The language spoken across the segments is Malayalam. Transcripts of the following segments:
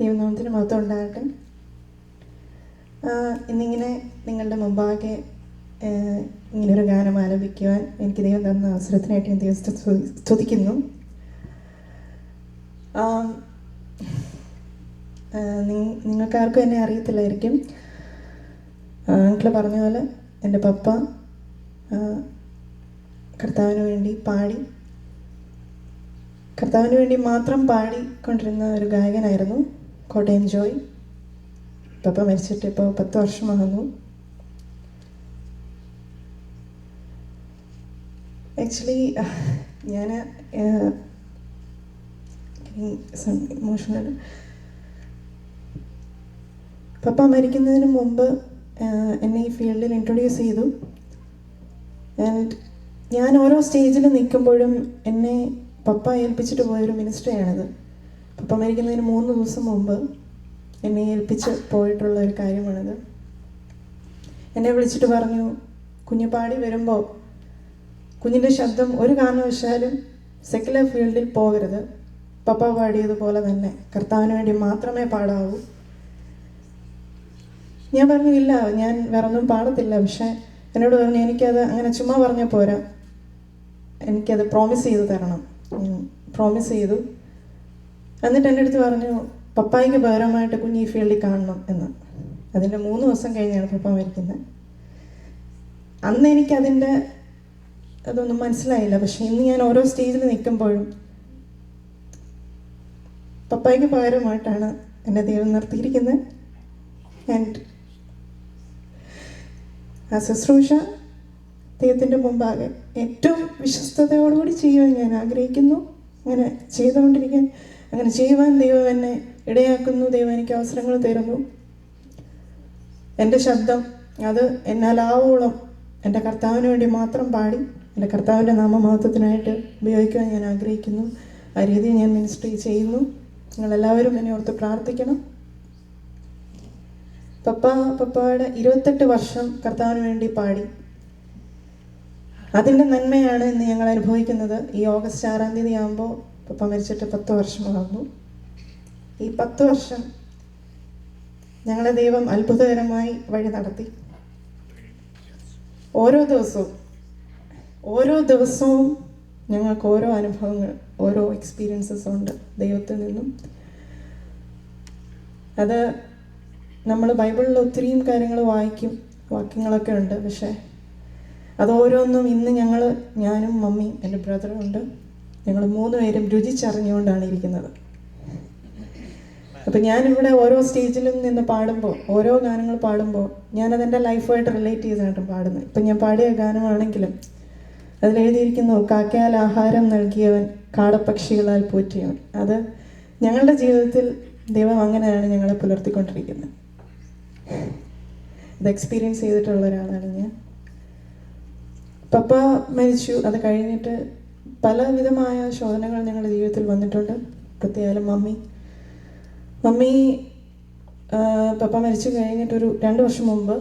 ദൈവനാമത്തിന് മഹത്വം ഉണ്ടാകട്ടെ. ഇന്നിങ്ങനെ നിങ്ങളുടെ മുമ്പാകെ ഇങ്ങനൊരു ഗാനം ആലപിക്കുവാൻ എനിക്ക് ദൈവം തന്ന അവസരത്തിനായിട്ട് ഞാൻ ദൈവത്തെ സ്തുതിക്കുന്നു. നിങ്ങൾക്കാർക്കും എന്നെ അറിയത്തില്ലായിരിക്കും. അങ്കിള് പറഞ്ഞ പോലെ എൻ്റെ പപ്പ കർത്താവിന് വേണ്ടി കർത്താവിന് വേണ്ടി മാത്രം പാടിക്കൊണ്ടിരുന്ന ഒരു ഗായകനായിരുന്നു. കോട്ടയം ജോയ്. പപ്പ മരിച്ചിട്ട് ഇപ്പോൾ 10 വർഷമാകുന്നു. ആക്ച്വലി ഞാൻ ഇമോഷണൽ. പപ്പ മരിക്കുന്നതിന് മുമ്പ് എന്നെ ഈ ഫീൽഡിൽ ഇൻട്രൊഡ്യൂസ് ചെയ്തു. ആൻഡ് ഞാൻ ഓരോ സ്റ്റേജിൽ നിൽക്കുമ്പോഴും എന്നെ പപ്പ ഏൽപ്പിച്ചിട്ട് പോയൊരു മിനിസ്ട്രിയാണിത്. പപ്പ മരിക്കുന്നതിന് 3 ദിവസം മുമ്പ് എന്നെ ഏൽപ്പിച്ച് പോയിട്ടുള്ള ഒരു കാര്യമാണിത്. എന്നെ വിളിച്ചിട്ട് പറഞ്ഞു, കുഞ്ഞ് പാടി വരുമ്പോൾ കുഞ്ഞിൻ്റെ ശബ്ദം ഒരു കാരണവശാലും സെക്കുലർ ഫീൽഡിൽ പോകരുത്. പപ്പ പാടിയതുപോലെ തന്നെ കർത്താവിന് വേണ്ടി മാത്രമേ പാടാവൂ. ഞാൻ പറഞ്ഞു, ഇല്ല, ഞാൻ വേറൊന്നും പാടത്തില്ല. പക്ഷേ എന്നോട് പറഞ്ഞു, എനിക്കത് അങ്ങനെ ചുമ്മാ പറഞ്ഞാൽ പോരാ, എനിക്കത് പ്രോമിസ് ചെയ്ത് തരണം. പ്രോമിസ് ചെയ്തു. എന്നിട്ട് എൻ്റെ അടുത്ത് പറഞ്ഞു, പപ്പായ്ക്ക് പകരമായിട്ട് കുഞ്ഞ് ഈ ഫീൽഡിൽ കാണണം എന്ന്. അതിൻ്റെ 3 ദിവസം കഴിഞ്ഞാണ് പപ്പ മരിക്കുന്നത്. അന്ന് എനിക്കതിൻ്റെ അതൊന്നും മനസ്സിലായില്ല. പക്ഷെ ഇന്ന് ഞാൻ ഓരോ സ്റ്റേജിൽ നിൽക്കുമ്പോഴും പപ്പായ്ക്ക് പകരമായിട്ടാണ് എന്നെ ദൈവം നിർത്തിയിരിക്കുന്നത്. ആൻഡ് ആ ശുശ്രൂഷ ദൈവത്തിൻ്റെ മുമ്പാകെ ഏറ്റവും വിശ്വസ്തയോടുകൂടി ചെയ്യുവാൻ ഞാൻ ആഗ്രഹിക്കുന്നു. അങ്ങനെ ചെയ്തുകൊണ്ടിരിക്കാൻ, അങ്ങനെ ചെയ്യുവാൻ ദൈവം എന്നെ ഇടയാക്കുന്നു. ദൈവം എനിക്ക് അവസരങ്ങൾ തരുന്നു. എൻ്റെ ശബ്ദം അത് എന്നാലാവോളം എൻ്റെ കർത്താവിന് വേണ്ടി മാത്രം പാടി എൻ്റെ കർത്താവിൻ്റെ നാമമഹത്വത്തിനായിട്ട് ഉപയോഗിക്കുവാൻ ഞാൻ ആഗ്രഹിക്കുന്നു. ആ രീതിയിൽ ഞാൻ മിനിസ്ട്രി ചെയ്യുന്നു. നിങ്ങളെല്ലാവരും എന്നെ ഓർത്ത് പ്രാർത്ഥിക്കണം. പപ്പയുടെ 28 വർഷം കർത്താവിന് വേണ്ടി പാടി. അതിൻ്റെ നന്മയാണ് ഇന്ന് ഞങ്ങൾ അനുഭവിക്കുന്നത്. ഈ ഓഗസ്റ്റ് 6-ാം തീയതി ആകുമ്പോൾ പപ്പ മരിച്ചിട്ട് 10 വർഷമാകുന്നു. ഈ 10 വർഷം ഞങ്ങളെ ദൈവം അത്ഭുതകരമായി വഴി നടത്തി. ഓരോ ദിവസവും ഞങ്ങൾക്ക് ഓരോ അനുഭവങ്ങൾ, ഓരോ എക്സ്പീരിയൻസസ് ഉണ്ട് ദൈവത്തിൽ നിന്നും. അത് നമ്മൾ ബൈബിളിൽ ഒത്തിരിയും കാര്യങ്ങൾ വാക്യങ്ങളൊക്കെ ഉണ്ട്. പക്ഷേ അത് ഓരോന്നും ഇന്ന് ഞാനും മമ്മിയും എൻ്റെ ബ്രദറും ഉണ്ട്, ഞങ്ങൾ 3 പേരും രുചിച്ചറിഞ്ഞുകൊണ്ടാണ് ഇരിക്കുന്നത്. അപ്പം ഞാനിവിടെ ഓരോ സ്റ്റേജിലും നിന്ന് പാടുമ്പോൾ, ഓരോ ഗാനങ്ങൾ പാടുമ്പോൾ ഞാനതെൻ്റെ ലൈഫുമായിട്ട് റിലേറ്റ് ചെയ്താണ് പാടുന്നത്. ഇപ്പം ഞാൻ പാടിയ ഗാനമാണെങ്കിലും അതിലെഴുതിയിരിക്കുന്നു, കാക്കയാൽ ആഹാരം നൽകിയവൻ, കാടപ്പക്ഷികളാൽ പോറ്റിയവൻ. അത് ഞങ്ങളുടെ ജീവിതത്തിൽ ദൈവം അങ്ങനെയാണ് ഞങ്ങളെ പുലർത്തിക്കൊണ്ടിരിക്കുന്നത്. ഇത് എക്സ്പീരിയൻസ് ചെയ്തിട്ടുള്ള ഒരാളാണ് ഞാൻ. പപ്പ മരിച്ചു. അത് കഴിഞ്ഞിട്ട് പലവിധമായ ശോധനകൾ ഞങ്ങളുടെ ജീവിതത്തിൽ വന്നിട്ടുണ്ട്. പ്രത്യേകം മമ്മി പപ്പ മരിച്ചു കഴിഞ്ഞിട്ടൊരു 2 വർഷം മുമ്പ്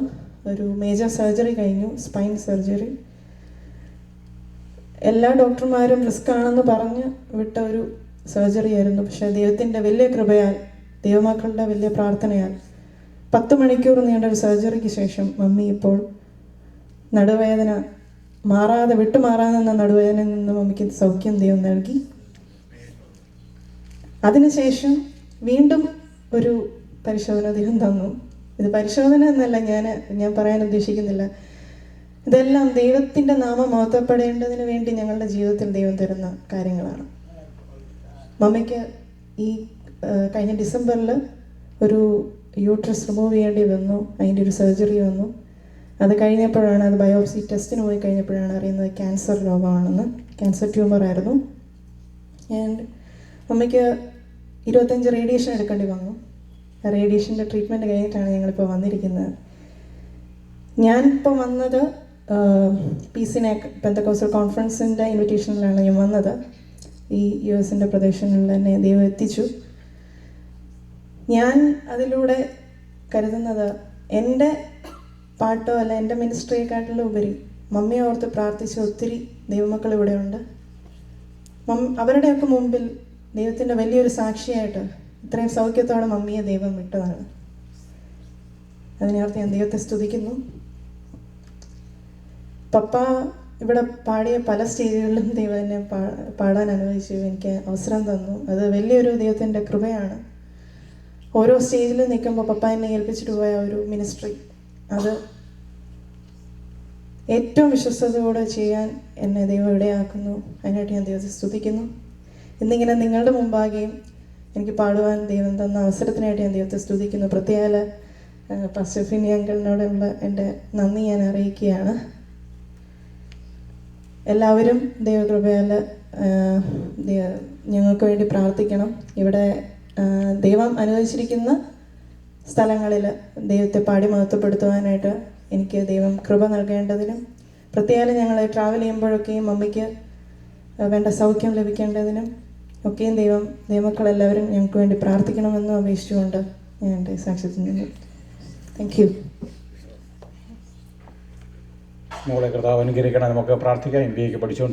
ഒരു മേജർ സർജറി കഴിഞ്ഞു, സ്പൈൻ സർജറി. എല്ലാ ഡോക്ടർമാരും റിസ്ക് ആണെന്ന് പറഞ്ഞ് വിട്ട ഒരു സർജറി ആയിരുന്നു. പക്ഷേ ദൈവത്തിൻ്റെ വലിയ കൃപയാൽ, ദൈവമക്കളുടെ വലിയ പ്രാർത്ഥനയാൽ 10 മണിക്കൂർ നീണ്ട ഒരു സർജറിക്ക് ശേഷം മമ്മി ഇപ്പോൾ നടുവേദന വിട്ടുമാറാതെ നിന്ന നടുവേദനയിൽ നിന്ന് മമ്മിക്ക് സൗഖ്യം ദൈവം നൽകി. അതിനുശേഷം വീണ്ടും ഒരു പരിശോധന ദൈവം തന്നു. ഇത് പരിശോധന എന്നല്ല ഞാൻ പറയാൻ ഉദ്ദേശിക്കുന്നില്ല. ഇതെല്ലാം ദൈവത്തിൻ്റെ നാമം മഹത്വപ്പെടേണ്ടതിന് വേണ്ടി ഞങ്ങളുടെ ജീവിതത്തിൽ ദൈവം തരുന്ന കാര്യങ്ങളാണ്. മമ്മിക്ക് ഈ കഴിഞ്ഞ ഡിസംബറിൽ ഒരു യൂട്രസ് റിമൂവ് ചെയ്യേണ്ടി വന്നു. അതിൻ്റെ ഒരു സർജറി വന്നു. അത് കഴിഞ്ഞപ്പോഴാണ്, അത് ബയോപ്സി ടെസ്റ്റിന് പോയി കഴിഞ്ഞപ്പോഴാണ് അറിയുന്നത് ക്യാൻസർ രോഗമാണെന്ന്. ക്യാൻസർ ട്യൂമറായിരുന്നു. ആൻഡ് മമ്മിക്ക് 25 റേഡിയേഷൻ എടുക്കേണ്ടി വന്നു. റേഡിയേഷൻ്റെ ട്രീറ്റ്മെൻറ്റ് കഴിഞ്ഞിട്ടാണ് ഞങ്ങളിപ്പോൾ വന്നിരിക്കുന്നത്. ഞാനിപ്പോൾ വന്നത് PCNAC പെന്തക്കോസ്റ്റൽ കോൺഫറൻസിൻ്റെ ഇൻവിറ്റേഷനിലാണ് ഞാൻ വന്നത്. ഈ US പ്രദേശങ്ങളിൽ തന്നെ ദൈവം എത്തിച്ചു. ഞാൻ അതിലൂടെ കരുതുന്നത് എൻ്റെ പാട്ടോ അല്ല, എൻ്റെ മിനിസ്ട്രിയെക്കാട്ടിലും ഉപരി മമ്മിയെ ഓർത്ത് പ്രാർത്ഥിച്ച ഒത്തിരി ദൈവമക്കൾ ഇവിടെയുണ്ട്. അവരുടെയൊക്കെ മുമ്പിൽ ദൈവത്തിൻ്റെ വലിയൊരു സാക്ഷിയായിട്ട് ഇത്രയും സൗഖ്യത്തോടെ മമ്മിയെ ദൈവം വിട്ടതാണ്. അതിനോർത്ത് ഞാൻ ദൈവത്തെ സ്തുതിക്കുന്നു. പപ്പ ഇവിടെ പാടിയ പല സ്റ്റേജുകളിലും ദൈവം എന്നെ പാടാൻ അനുവദിച്ചു, എനിക്ക് അവസരം തന്നു. അത് വലിയൊരു ദൈവത്തിൻ്റെ കൃപയാണ്. ഓരോ സ്റ്റേജിൽ നിൽക്കുമ്പോൾ പപ്പ എന്നെ ഏൽപ്പിച്ചിട്ട് പോയ ഒരു മിനിസ്ട്രി, അത് ഏറ്റവും വിശ്വസ്തയോടെ ചെയ്യാൻ എന്നെ ദൈവം ഇടയാക്കുന്നു. അതിനായിട്ട് ഞാൻ ദൈവത്തെ സ്തുതിക്കുന്നു. ഇന്നിങ്ങനെ നിങ്ങളുടെ മുമ്പാകെയും എനിക്ക് പാടുവാൻ ദൈവം തന്ന അവസരത്തിനായിട്ട് ഞാൻ ദൈവത്തെ സ്തുതിക്കുന്നു. പ്രത്യേക പാസ്റ്റർ ഫിനി അങ്കിളിനോടുള്ള എൻ്റെ നന്ദി ഞാൻ അറിയിക്കുകയാണ്. എല്ലാവരും ദൈവകൃപയാൽ ഞങ്ങൾക്ക് വേണ്ടി പ്രാർത്ഥിക്കണം. ഇവിടെ ദൈവം അനുവദിച്ചിരിക്കുന്ന സ്ഥലങ്ങളിൽ ദൈവത്തെ പാടി മഹത്വപ്പെടുത്തുവാനായിട്ട് എനിക്ക് ദൈവം കൃപ നൽകേണ്ടതിനും, പ്രത്യേകം ഞങ്ങൾ ട്രാവൽ ചെയ്യുമ്പോഴൊക്കെയും മമ്മിക്ക് വേണ്ട സൗഖ്യം ലഭിക്കേണ്ടതിനും ഒക്കെയും ദൈവമക്കളെല്ലാവരും ഞങ്ങൾക്ക് വേണ്ടി പ്രാർത്ഥിക്കണമെന്നും അപേക്ഷിച്ചുകൊണ്ട് ഞാൻ എൻ്റെ സാക്ഷ്യത്തിൽ നിന്നു. Thank you. മോളെ കർത്താവ് അനുഗ്രഹിക്കണം. നമുക്ക് പ്രാർത്ഥിക്കാം. MBA പഠിച്ചുകൊണ്ട്